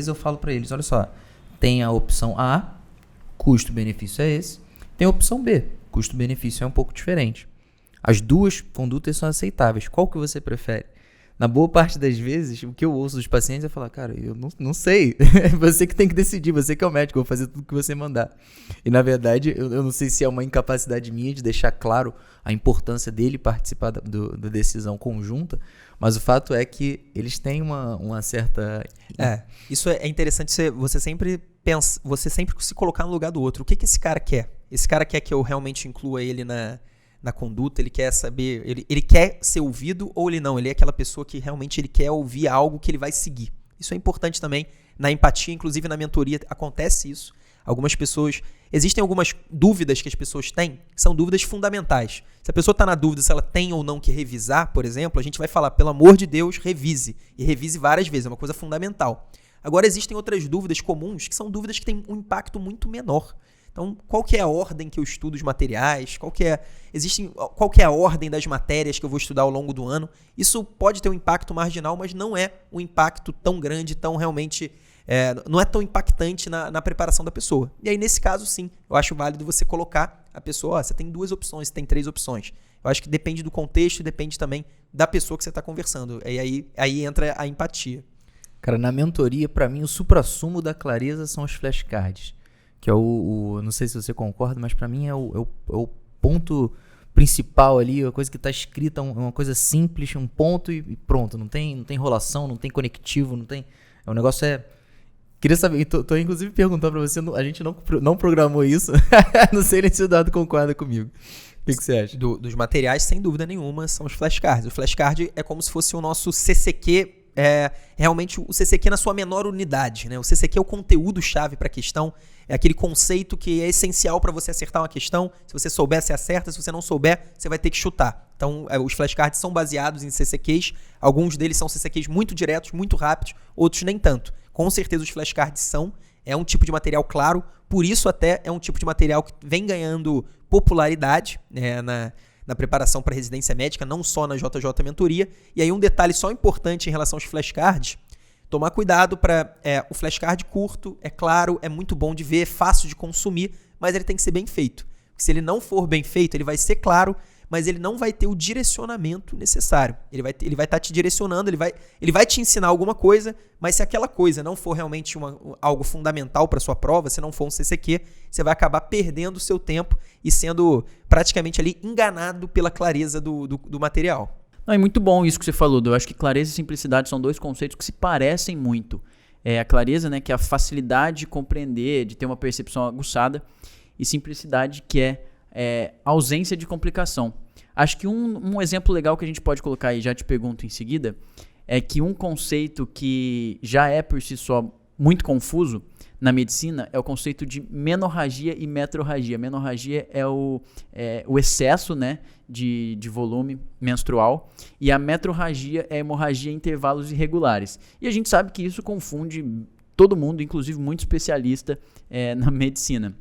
eu falo para eles, olha só, tem a opção A, custo-benefício é esse, tem a opção B, custo-benefício é um pouco diferente. As duas condutas são aceitáveis. Qual que você prefere? na boa parte das vezes, o que eu ouço dos pacientes é falar, cara, eu não sei. Você que tem que decidir, você que é o médico, eu vou fazer tudo que você mandar. E na verdade, eu não sei se é uma incapacidade minha de deixar claro a importância dele participar da decisão conjunta, mas o fato é que eles têm uma certa... Isso é interessante, você sempre pensa, você sempre se colocar no lugar do outro. O que esse cara quer? Esse cara quer que eu realmente inclua ele na conduta, ele quer saber, ele quer ser ouvido ou ele não, ele é aquela pessoa que realmente ele quer ouvir algo que ele vai seguir. Isso é importante também na empatia, inclusive na mentoria acontece isso. Existem algumas dúvidas que as pessoas têm, que são dúvidas fundamentais. Se a pessoa está na dúvida se ela tem ou não que revisar, por exemplo, a gente vai falar, pelo amor de Deus, revise. E revise várias vezes, é uma coisa fundamental. Agora, existem outras dúvidas comuns, que são dúvidas que têm um impacto muito menor. Então, qual que é a ordem que eu estudo os materiais? Qual que é a ordem das matérias que eu vou estudar ao longo do ano? Isso pode ter um impacto marginal, mas não é um impacto tão grande, tão realmente... não é tão impactante na preparação da pessoa. E aí, nesse caso, sim, eu acho válido você colocar a pessoa, você tem 2 opções, você tem 3 opções. Eu acho que depende do contexto e depende também da pessoa que você está conversando. E aí entra a empatia. Cara, na mentoria, pra mim, o suprassumo da clareza são os flashcards. Que é não sei se você concorda, mas pra mim é o ponto principal ali, a coisa que tá escrita, uma coisa simples, um ponto e pronto. Não tem enrolação, não tem conectivo, não tem... O negócio é... Queria saber, tô inclusive perguntando pra você, a gente não programou isso, não sei nem se o Dado concorda comigo. O que você acha? Dos materiais, sem dúvida nenhuma, são os flashcards. O flashcard é como se fosse o nosso CCQ, realmente o CCQ na sua menor unidade, né? O CCQ é o conteúdo-chave para a questão, é aquele conceito que é essencial para você acertar uma questão. Se você souber, você acerta. Se você não souber, você vai ter que chutar. Então, os flashcards são baseados em CCQs. Alguns deles são CCQs muito diretos, muito rápidos, outros nem tanto. Com certeza os flashcards é um tipo de material claro, por isso até é um tipo de material que vem ganhando popularidade na preparação para residência médica, não só na JJ Mentoria. E aí um detalhe só importante em relação aos flashcards, tomar cuidado para o flashcard curto, é claro, é muito bom de ver, é fácil de consumir, mas ele tem que ser bem feito. Porque se ele não for bem feito, ele vai ser claro, mas ele não vai ter o direcionamento necessário. Ele vai estar te direcionando, ele vai te ensinar alguma coisa, mas se aquela coisa não for realmente algo fundamental para sua prova, se não for um CCQ, você vai acabar perdendo o seu tempo e sendo praticamente ali enganado pela clareza do material. Não, é muito bom isso que você falou, Eu acho que clareza e simplicidade são 2 conceitos que se parecem muito. A clareza, né, que é a facilidade de compreender, de ter uma percepção aguçada, e simplicidade, que é ausência de complicação. Acho que um exemplo legal que a gente pode colocar aí, já te pergunto em seguida, é que um conceito que já é por si só muito confuso na medicina é o conceito de menorragia e metrorragia. Menorragia é o excesso, né, de volume menstrual, e a metrorragia é a hemorragia em intervalos irregulares. E a gente sabe que isso confunde todo mundo, inclusive muito especialista na medicina.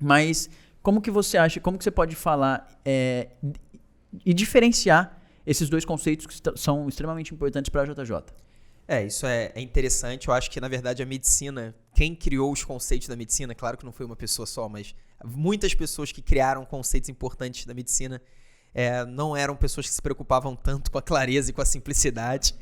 Mas como que você acha, como que você pode falar e diferenciar esses 2 conceitos que são extremamente importantes para a JJ? Isso é interessante. Eu acho que, na verdade, a medicina, quem criou os conceitos da medicina, claro que não foi uma pessoa só, mas muitas pessoas que criaram conceitos importantes da medicina não eram pessoas que se preocupavam tanto com a clareza e com a simplicidade.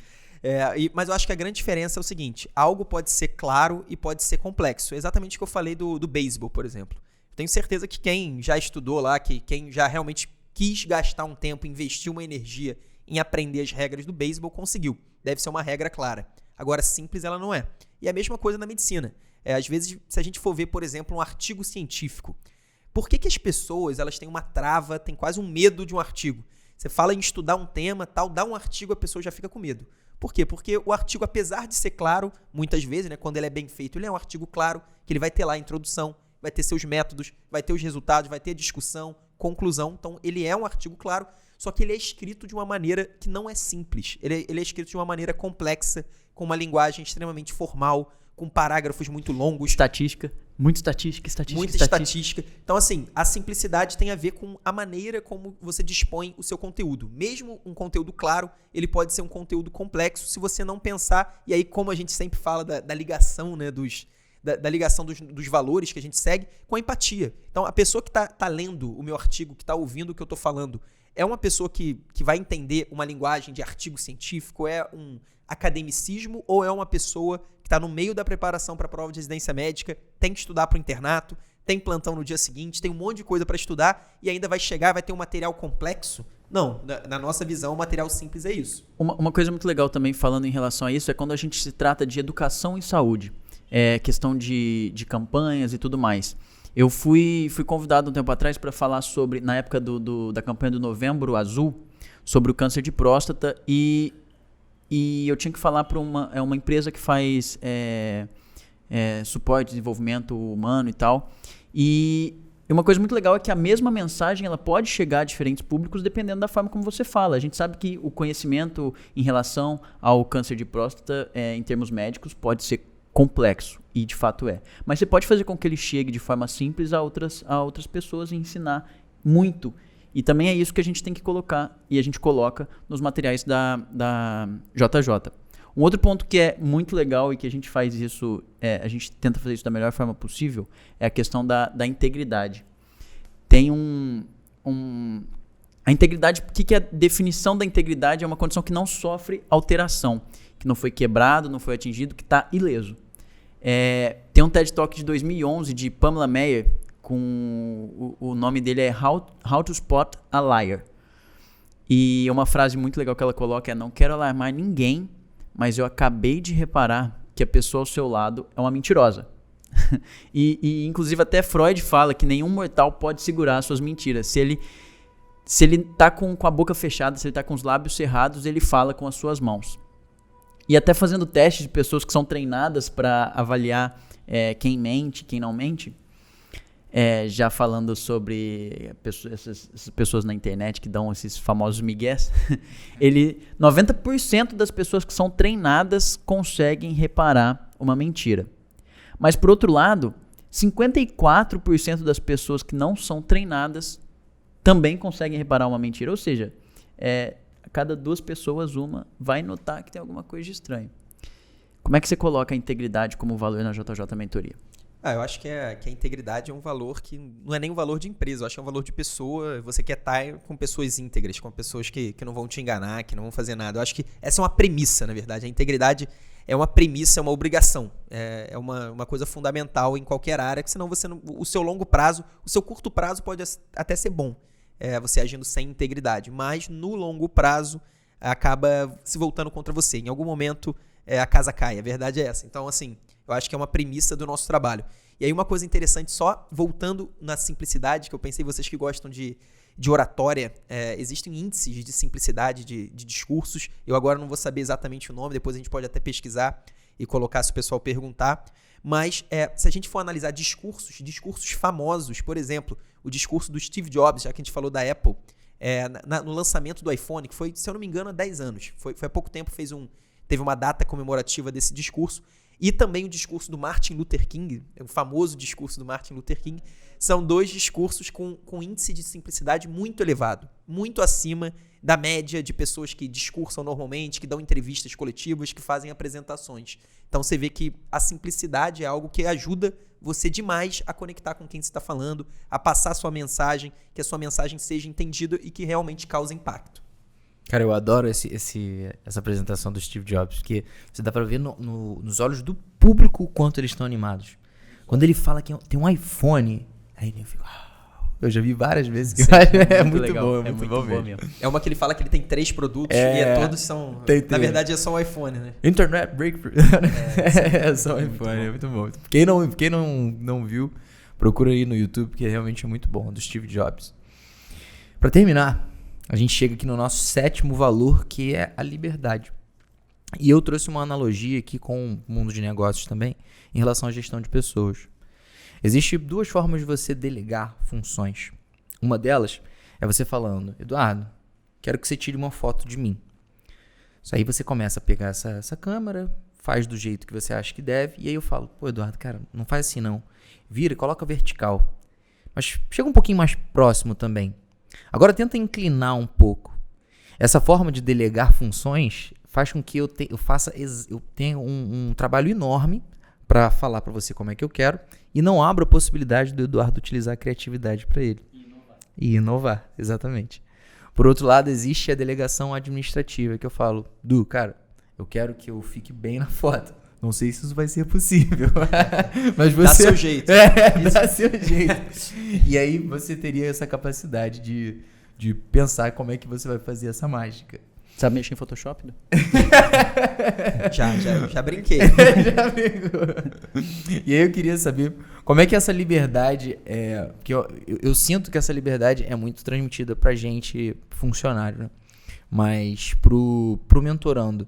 Mas eu acho que a grande diferença é o seguinte: algo pode ser claro e pode ser complexo. É exatamente o que eu falei do beisebol, por exemplo. Tenho certeza que quem já estudou lá, que quem já realmente quis gastar um tempo, investir uma energia em aprender as regras do beisebol, conseguiu. Deve ser uma regra clara. Agora, simples ela não é. E a mesma coisa na medicina. Às vezes, se a gente for ver, por exemplo, um artigo científico, por que as pessoas elas têm uma trava, têm quase um medo de um artigo? Você fala em estudar um tema, tal, dá um artigo, a pessoa já fica com medo. Por quê? Porque o artigo, apesar de ser claro, muitas vezes, né, quando ele é bem feito, ele é um artigo claro, que ele vai ter lá a introdução, vai ter seus métodos, vai ter os resultados, vai ter a discussão, conclusão. Então, ele é um artigo claro, só que ele é escrito de uma maneira que não é simples. Ele é escrito de uma maneira complexa, com uma linguagem extremamente formal, com parágrafos muito longos. Muita estatística. Então, assim, a simplicidade tem a ver com a maneira como você dispõe o seu conteúdo. Mesmo um conteúdo claro, ele pode ser um conteúdo complexo se você não pensar. E aí, como a gente sempre fala da ligação, né, da ligação dos valores que a gente segue com a empatia. Então, a pessoa que está lendo o meu artigo, que está ouvindo o que eu estou falando, é uma pessoa que vai entender uma linguagem de artigo científico, é um academicismo, ou é uma pessoa que está no meio da preparação para a prova de residência médica, tem que estudar para o internato, tem plantão no dia seguinte, tem um monte de coisa para estudar e ainda vai chegar, vai ter um material complexo? Não, na nossa visão, o material simples é isso. Uma coisa muito legal também, falando em relação a isso, é quando a gente se trata de educação em saúde, questão de campanhas e tudo mais. Eu fui convidado um tempo atrás para falar sobre, na época da campanha do Novembro Azul, sobre o câncer de próstata, e eu tinha que falar para uma empresa que faz suporte, desenvolvimento humano e tal. E uma coisa muito legal é que a mesma mensagem ela pode chegar a diferentes públicos dependendo da forma como você fala. A gente sabe que o conhecimento em relação ao câncer de próstata, em termos médicos, pode ser complexo, e de fato é. Mas você pode fazer com que ele chegue de forma simples a outras pessoas e ensinar muito. E também é isso que a gente tem que colocar, e a gente coloca nos materiais da JJ. Um outro ponto que é muito legal e que a gente faz isso, a gente tenta fazer isso da melhor forma possível, é a questão da integridade. Tem a integridade, o que é a definição da integridade? É uma condição que não sofre alteração, que não foi quebrado, não foi atingido, que está ileso. Tem um TED Talk de 2011 de Pamela Meyer, com o nome dele é How to Spot a Liar. E uma frase muito legal que ela coloca é: não quero alarmar ninguém, mas eu acabei de reparar que a pessoa ao seu lado é uma mentirosa. e inclusive até Freud fala que nenhum mortal pode segurar as suas mentiras. Se ele tá com a boca fechada, se ele tá com os lábios cerrados, ele fala com as suas mãos. E até fazendo testes de pessoas que são treinadas para avaliar quem mente, quem não mente, já falando sobre essas pessoas na internet que dão esses famosos migués, 90% das pessoas que são treinadas conseguem reparar uma mentira. Mas, por outro lado, 54% das pessoas que não são treinadas também conseguem reparar uma mentira. Ou seja, a cada 2 pessoas, uma vai notar que tem alguma coisa de estranho. Como é que você coloca a integridade como valor na JJ Mentoria? Eu acho que a integridade é um valor que não é nem um valor de empresa, eu acho que é um valor de pessoa. Você quer estar com pessoas íntegras, com pessoas que não vão te enganar, que não vão fazer nada. Eu acho que essa é uma premissa, na verdade. A integridade é uma premissa, é uma obrigação. É uma coisa fundamental em qualquer área, que senão o seu longo prazo, o seu curto prazo pode até ser bom, você agindo sem integridade. Mas no longo prazo acaba se voltando contra você. Em algum momento a casa cai, a verdade é essa. Então, assim, eu acho que é uma premissa do nosso trabalho. E aí uma coisa interessante, só voltando na simplicidade, que eu pensei, vocês que gostam de oratória, existem índices de simplicidade de discursos. Eu agora não vou saber exatamente o nome, depois a gente pode até pesquisar e colocar se o pessoal perguntar. Mas se a gente for analisar discursos famosos, por exemplo, o discurso do Steve Jobs, já que a gente falou da Apple, no lançamento do iPhone, que foi, se eu não me engano, há 10 anos. Foi há pouco tempo, teve uma data comemorativa desse discurso. E também o discurso do Martin Luther King, o famoso discurso do Martin Luther King, são 2 discursos com índice de simplicidade muito elevado, muito acima da média de pessoas que discursam normalmente, que dão entrevistas coletivas, que fazem apresentações. Então você vê que a simplicidade é algo que ajuda você demais a conectar com quem você está falando, a passar a sua mensagem, que a sua mensagem seja entendida e que realmente cause impacto. Cara, eu adoro essa apresentação do Steve Jobs, porque você dá pra ver nos olhos do público o quanto eles estão animados. Quando ele fala que tem um iPhone, aí eu fico... Eu já vi várias vezes. Que é muito legal, bom, é muito bom mesmo. É uma que ele fala que ele tem 3 produtos todos são... Na verdade é só um iPhone, né? Internet Breakthrough. É só um iPhone, é muito bom. Quem não viu, procura aí no YouTube, porque realmente é muito bom, do Steve Jobs. Pra terminar, a gente chega aqui no nosso 7º valor, que é a liberdade. E eu trouxe uma analogia aqui com o mundo de negócios também, em relação à gestão de pessoas. Existem 2 formas de você delegar funções. Uma delas é você falando: Eduardo, quero que você tire uma foto de mim. Isso aí você começa a pegar essa câmera, faz do jeito que você acha que deve, e aí eu falo: pô, Eduardo, cara, não faz assim não. Vira e coloca vertical. Mas chega um pouquinho mais próximo também. Agora tenta inclinar um pouco. Essa forma de delegar funções faz com que eu tenha um trabalho enorme para falar para você como é que eu quero e não abra a possibilidade do Eduardo utilizar a criatividade para ele. E inovar, exatamente. Por outro lado, existe a delegação administrativa, que eu falo, cara, eu quero que eu fique bem na foto. Não sei se isso vai ser possível. Mas você... Dá seu jeito. Dá seu jeito. E aí você teria essa capacidade de pensar como é que você vai fazer essa mágica. Sabe mexer em Photoshop? Já brinquei. Já brincou. E aí eu queria saber como é que essa liberdade é... Porque eu sinto que essa liberdade é muito transmitida pra gente, funcionário, né? Mas pro mentorando,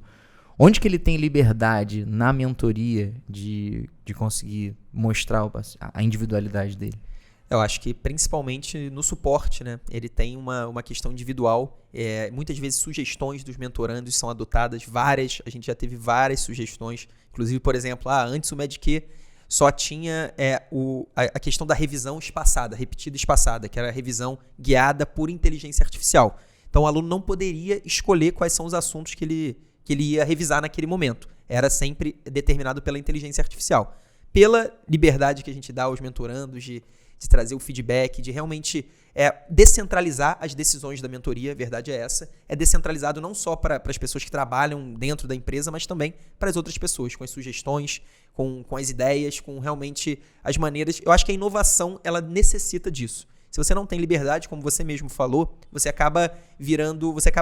onde que ele tem liberdade na mentoria de conseguir mostrar a individualidade dele? Eu acho que principalmente no suporte, né? Ele tem uma questão individual. Muitas vezes sugestões dos mentorandos são adotadas, várias. A gente já teve várias sugestões. Inclusive, por exemplo, antes o Medq só tinha a questão da revisão espaçada, repetida espaçada, que era a revisão guiada por inteligência artificial. Então, o aluno não poderia escolher quais são os assuntos que ele ia revisar naquele momento. Era sempre determinado pela inteligência artificial. Pela liberdade que a gente dá aos mentorandos de trazer o feedback, de realmente descentralizar as decisões da mentoria, a verdade é essa. É descentralizado não só para as pessoas que trabalham dentro da empresa, mas também para as outras pessoas, com as sugestões, com as ideias, com realmente as maneiras. Eu acho que a inovação, ela necessita disso. Se você não tem liberdade, como você mesmo falou, você acaba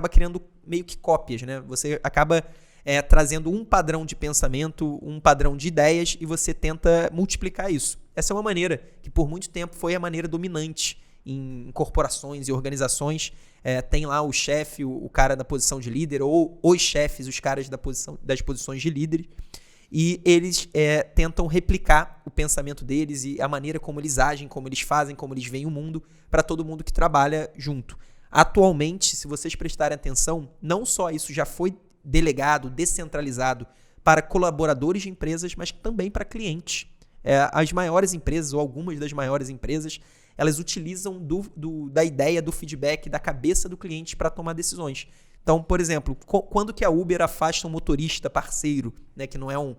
criando meio que cópias, né? Você acaba trazendo um padrão de pensamento, um padrão de ideias e você tenta multiplicar isso. Essa é uma maneira que por muito tempo foi a maneira dominante em corporações e organizações. Tem lá o chefe, o cara da posição de líder, ou os chefes, os caras das posições de líder, e eles tentam replicar o pensamento deles e a maneira como eles agem, como eles fazem, como eles veem o mundo para todo mundo que trabalha junto. Atualmente, se vocês prestarem atenção, não só isso já foi delegado, descentralizado para colaboradores de empresas, mas também para clientes. As maiores empresas, ou algumas das maiores empresas, elas utilizam da ideia, do feedback, da cabeça do cliente para tomar decisões. Então, por exemplo, quando que a Uber afasta um motorista parceiro, né, que não é um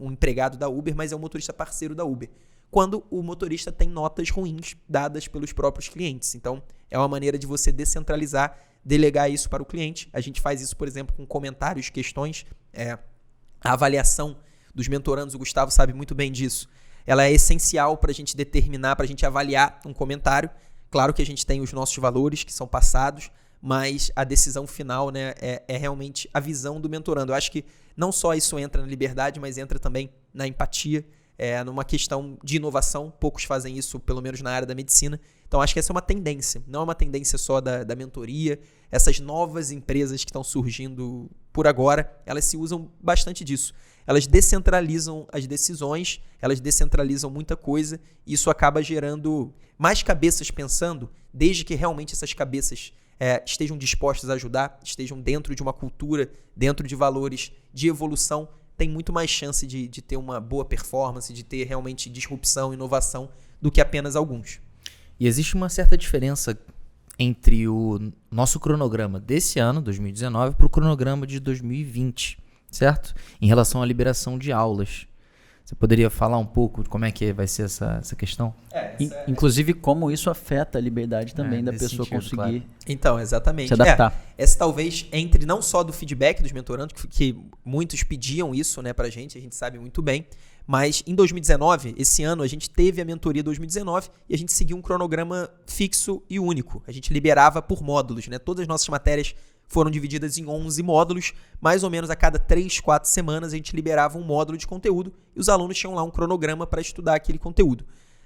empregado da Uber, mas é um motorista parceiro da Uber? Quando o motorista tem notas ruins dadas pelos próprios clientes. Então, é uma maneira de você descentralizar, delegar isso para o cliente. A gente faz isso, por exemplo, com comentários, questões, a avaliação dos mentorandos, o Gustavo sabe muito bem disso. Ela é essencial para a gente determinar, para a gente avaliar um comentário. Claro que a gente tem os nossos valores que são passados, mas a decisão final, né, é realmente a visão do mentorando. Eu acho que não só isso entra na liberdade, mas entra também na empatia, numa questão de inovação. Poucos fazem isso, pelo menos na área da medicina. Então, acho que essa é uma tendência, não é uma tendência só da mentoria. Essas novas empresas que estão surgindo por agora, elas se usam bastante disso. Elas descentralizam as decisões, elas descentralizam muita coisa, e isso acaba gerando mais cabeças pensando, desde que realmente essas cabeças estejam dispostas a ajudar, estejam dentro de uma cultura, dentro de valores de evolução, tem muito mais chance de ter uma boa performance, de ter realmente disrupção, inovação, do que apenas alguns. E existe uma certa diferença entre o nosso cronograma desse ano, 2019, para o cronograma de 2020, certo? Em relação à liberação de aulas. Você poderia falar um pouco de como é que vai ser essa questão? Inclusive, como isso afeta a liberdade também da pessoa sentido, conseguir claro. Então, exatamente. se adaptar. Essa talvez entre não só do feedback dos mentorandos, que muitos pediam isso, né, pra gente, a gente sabe muito bem, mas em 2019, esse ano, a gente teve a mentoria 2019 e a gente seguiu um cronograma fixo e único. A gente liberava por módulos, né? Todas as nossas matérias foram divididas em 11 módulos, mais ou menos a cada 3, 4 semanas a gente liberava um módulo de conteúdo e os alunos tinham lá um cronograma para estudar aquele conteúdo.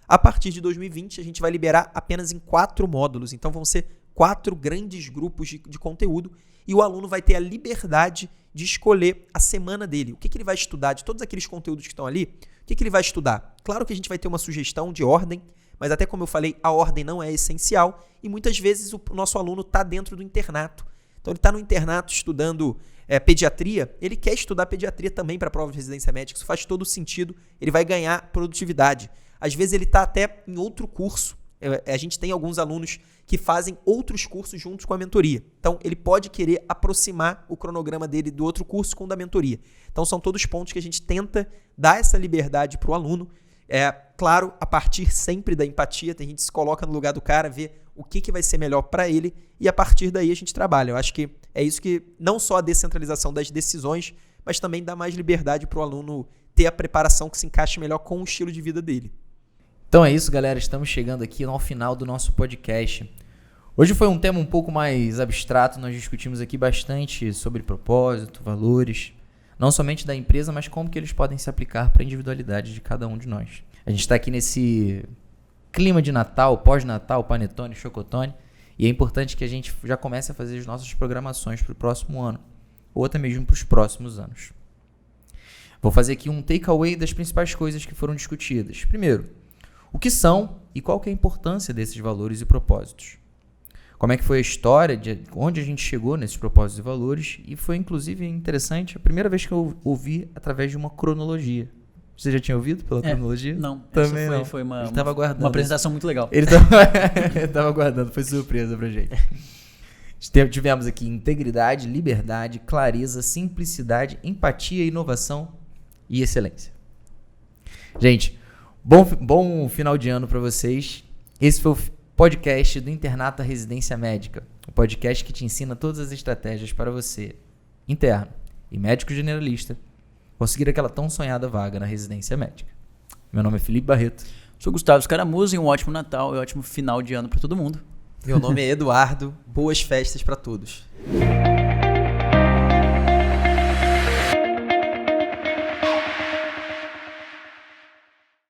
A partir de 2020, a gente vai liberar apenas em 4 módulos, então vão ser 4 grandes grupos de conteúdo e o aluno vai ter a liberdade de escolher a semana dele. O que ele vai estudar de todos aqueles conteúdos que estão ali? O que ele vai estudar? Claro que a gente vai ter uma sugestão de ordem, mas até como eu falei, a ordem não é essencial e muitas vezes o nosso aluno está dentro do internato. Então ele está no internato estudando pediatria, ele quer estudar pediatria também para a prova de residência médica, isso faz todo sentido, ele vai ganhar produtividade. Às vezes ele está até em outro curso, a gente tem alguns alunos que fazem outros cursos juntos com a mentoria. Então ele pode querer aproximar o cronograma dele do outro curso com o da mentoria. Então são todos pontos que a gente tenta dar essa liberdade para o aluno. Claro, a partir sempre da empatia, a gente se coloca no lugar do cara, vê o que vai ser melhor para ele e a partir daí a gente trabalha. Eu acho que é isso que não só a descentralização das decisões, mas também dá mais liberdade para o aluno ter a preparação que se encaixe melhor com o estilo de vida dele. Então é isso, galera. Estamos chegando aqui ao final do nosso podcast. Hoje foi um tema um pouco mais abstrato. Nós discutimos aqui bastante sobre propósito, valores, não somente da empresa, mas como que eles podem se aplicar para a individualidade de cada um de nós. A gente está aqui nesse clima de Natal, pós-Natal, panetone, chocotone, e é importante que a gente já comece a fazer as nossas programações para o próximo ano, ou até mesmo para os próximos anos. Vou fazer aqui um takeaway das principais coisas que foram discutidas. Primeiro, o que são e qual que é a importância desses valores e propósitos. Como é que foi a história, de onde a gente chegou nesses propósitos e valores, e foi inclusive interessante, a primeira vez que eu ouvi através de uma cronologia. Você já tinha ouvido pela cronologia? Não, também essa não. Foi uma apresentação muito legal. Ele estava aguardando, foi surpresa pra gente. Tivemos aqui integridade, liberdade, clareza, simplicidade, empatia, inovação e excelência. Gente, bom final de ano para vocês. Esse foi o podcast do Internato da Residência Médica, o podcast que te ensina todas as estratégias para você, interno e médico generalista, conseguir aquela tão sonhada vaga na residência médica. Meu nome é Felipe Barreto. Sou Gustavo Scaramuza e um ótimo Natal e um ótimo final de ano para todo mundo. Meu nome é Eduardo. Boas festas para todos.